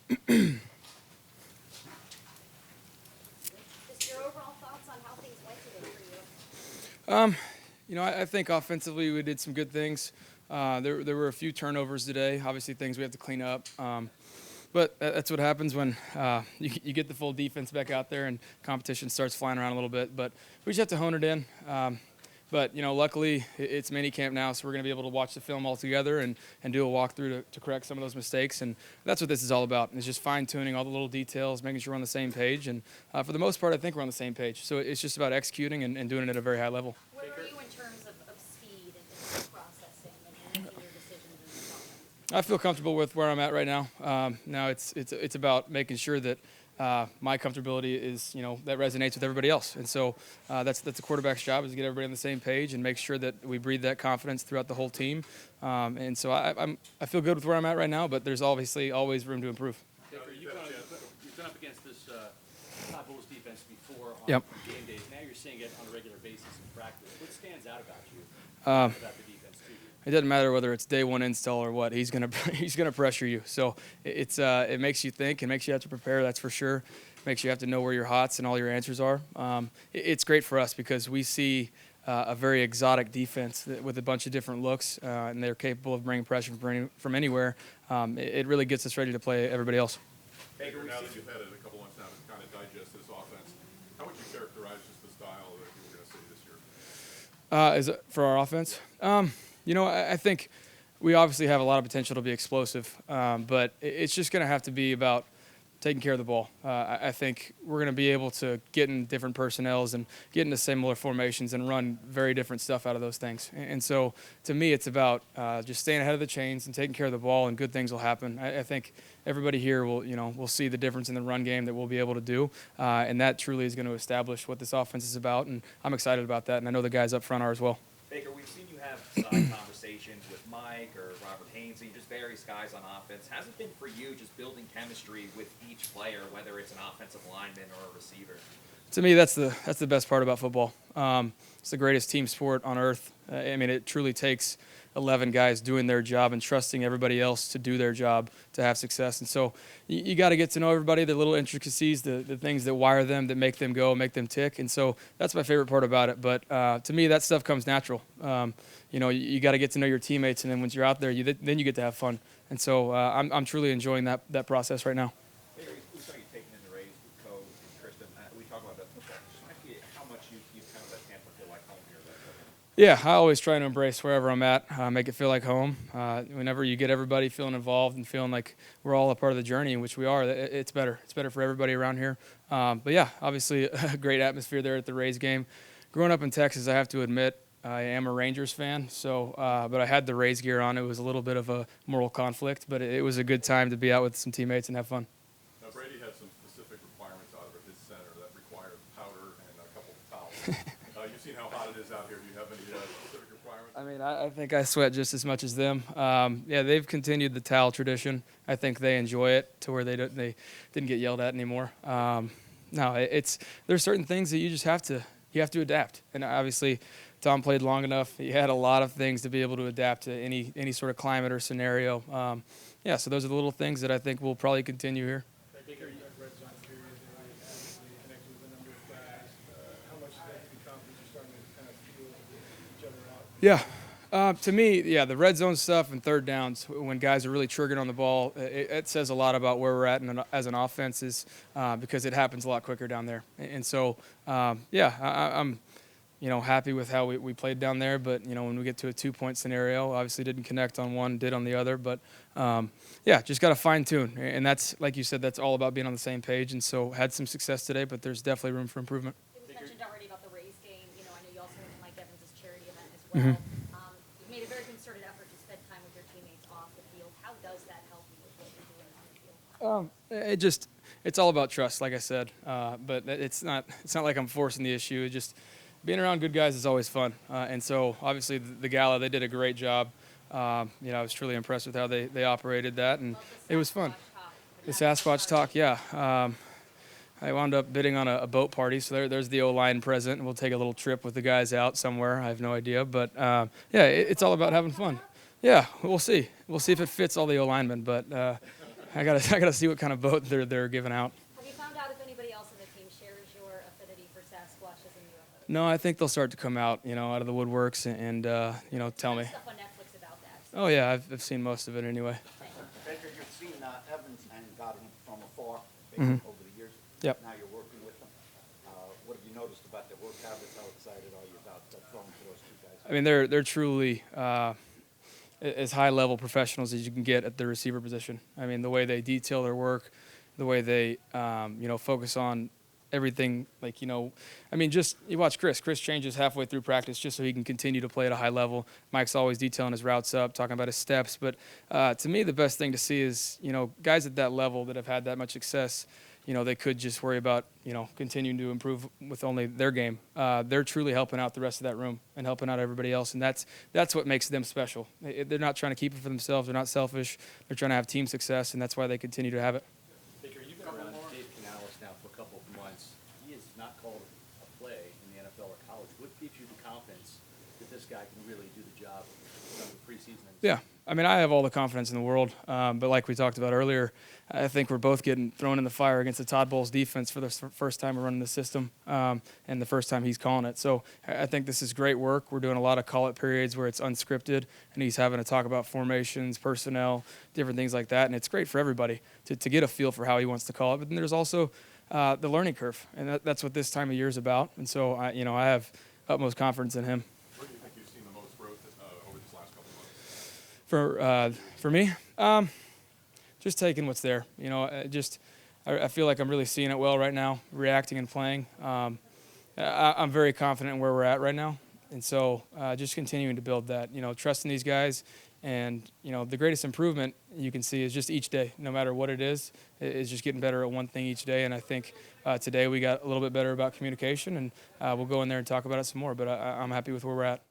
Just your overall thoughts on how things went today for you? I think offensively we did some good things. There were a few turnovers today. Obviously, things we have to clean up. But that's what happens when you get the full defense back out there and competition starts flying around a little bit. But we just have to hone it in. But luckily it's minicamp now, so we're going to be able to watch the film all together and do a walkthrough to correct some of those mistakes. And that's what this is all about. It's just fine-tuning all the little details, making sure we're on the same page. And for the most part, I think we're on the same page. So it's just about executing and doing it at a very high level. Where are you in terms of speed and processing and making your decisions in this offense? I feel comfortable with where I'm at right now. Now it's about making sure that my comfortability is that resonates with everybody else, and so that's a quarterback's job, is to get everybody on the same page and make sure that we breathe that confidence throughout the whole team. And so I feel good with where I'm at right now, but there's obviously always room to improve. Baker, you've gone up against this top Bulls defense before on Yep. game days. Now you're seeing it on a regular basis in practice. What stands out about you about the defense to you? It doesn't matter whether it's day one install or what. He's gonna pressure you. So it makes you think. It makes you have to prepare. That's for sure. It makes you have to know where your hots and all your answers are. It's great for us because we see a very exotic defense with a bunch of different looks, and they're capable of bringing pressure from anywhere. It really gets us ready to play everybody else. Baker, now that you've had it a couple months now to kind of digest this offense, how would you characterize just the style that you were going to see this year? Is it for our offense? I think we obviously have a lot of potential to be explosive, but it's just going to have to be about taking care of the ball. I think we're going to be able to get in different personnels and get into similar formations and run very different stuff out of those things. And so, to me, it's about just staying ahead of the chains and taking care of the ball, and good things will happen. I think everybody here will see the difference in the run game that we'll be able to do, and that truly is going to establish what this offense is about. And I'm excited about that, and I know the guys up front are as well. Baker, we've seen you have side conversations with Mike or Robert Hainsey, just various guys on offense. Has it been for you just building chemistry with each player, whether it's an offensive lineman or a receiver? To me, that's the best part about football. It's the greatest team sport on earth. It truly takes 11 guys doing their job and trusting everybody else to do their job to have success. And so you got to get to know everybody, the little intricacies, the things that wire them, that make them go, make them tick. And so that's my favorite part about it. But to me, that stuff comes natural. You got to get to know your teammates, and then once you're out there, then you get to have fun. And so I'm truly enjoying that process right now. Baker, we saw you taking in the Rays with Coach and Kristen. We talk about that football. Just might be how much you kind of let Tampa feel like home here. Yeah, I always try to embrace wherever I'm at, make it feel like home. Whenever you get everybody feeling involved and feeling like we're all a part of the journey, which we are, it's better. It's better for everybody around here. But yeah, obviously a great atmosphere there at the Rays game. Growing up in Texas, I have to admit, I am a Rangers fan, but I had the Rays gear on. It was a little bit of a moral conflict, but it was a good time to be out with some teammates and have fun. Now, Brady had some specific requirements out of his center that required powder and a couple of towels. You've seen how hot it is out here. Do you have any specific requirements? I think I sweat just as much as them. They've continued the towel tradition. I think they enjoy it to where they didn't get yelled at anymore. There's certain things that you have to adapt, and obviously Tom played long enough. He had a lot of things to be able to adapt to any sort of climate or scenario. So those are the little things that I think will probably continue here. Baker, you have red zone period there, obviously connected with a number of guys. How much does that give you confidence you're starting to kind of feel each other out? Yeah. To me, the red zone stuff and third downs, when guys are really triggering on the ball, it says a lot about where we're at as an offense, because it happens a lot quicker down there. And so, I'm happy with how we played down there. But, when we get to a 2-point scenario, obviously didn't connect on one, did on the other. But, just got to fine-tune. And that's, like you said, that's all about being on the same page. And so had some success today, but there's definitely room for improvement. It was mentioned already about the Rays game. I know you also went to Mike Evans' charity event as well. You've made a very concerted effort to spend time with your teammates off the field. How does that help you with what you're doing on the field? It's all about trust, like I said. But it's not like I'm forcing the issue. It's just being around good guys is always fun. And so obviously the gala, they did a great job. I was truly impressed with how they operated that, and it was fun. The Sasquatch talk, yeah. I wound up bidding on a boat party, so there's the O-line present, and we'll take a little trip with the guys out somewhere. I have no idea, but it's all about having fun. Yeah, we'll see. We'll see if it fits all the O-linemen, but I gotta see what kind of boat they're giving out. Have you found out if anybody else on the team shares your affinity for Sasquatches and UFOs? No, I think they'll start to come out, out of the woodworks and tell me. Stuff on Netflix about that. Oh yeah, I've seen most of it anyway. Baker, you've seen Evans and got him from afar Baker, over the years. Yep. Now you're working with them. What have you noticed about their work habits? How excited are you about throwing to those two guys? I mean, they're truly as high level professionals as you can get at the receiver position. I mean, the way they detail their work, the way they focus on everything. Just you watch Chris. Chris changes halfway through practice just so he can continue to play at a high level. Mike's always detailing his routes up, talking about his steps. But to me, the best thing to see is guys at that level that have had that much success. They could just worry about, continuing to improve with only their game. They're truly helping out the rest of that room and helping out everybody else, and that's what makes them special. They're not trying to keep it for themselves. They're not selfish. They're trying to have team success, and that's why they continue to have it. Baker, you've been around Dave Canales now for a couple of months. He has not called a play in the NFL or college. What gives you the confidence that this guy can really do the job of the preseason? Yeah, I mean, I have all the confidence in the world, but like we talked about earlier, I think we're both getting thrown in the fire against the Todd Bowles defense for the first time we're running the system and the first time he's calling it. So I think this is great work. We're doing a lot of call-it periods where it's unscripted, and he's having to talk about formations, personnel, different things like that, and it's great for everybody to get a feel for how he wants to call it. But then there's also the learning curve, and that's what this time of year is about. And so, I have utmost confidence in him. Where do you think you've seen the most growth over this last couple of months? For me, just taking what's there. I feel like I'm really seeing it well right now, reacting and playing. I'm very confident in where we're at right now, and so just continuing to build that. Trusting these guys, and the greatest improvement you can see is just each day, no matter what it is just getting better at one thing each day. And I think today we got a little bit better about communication, and we'll go in there and talk about it some more. But I'm happy with where we're at.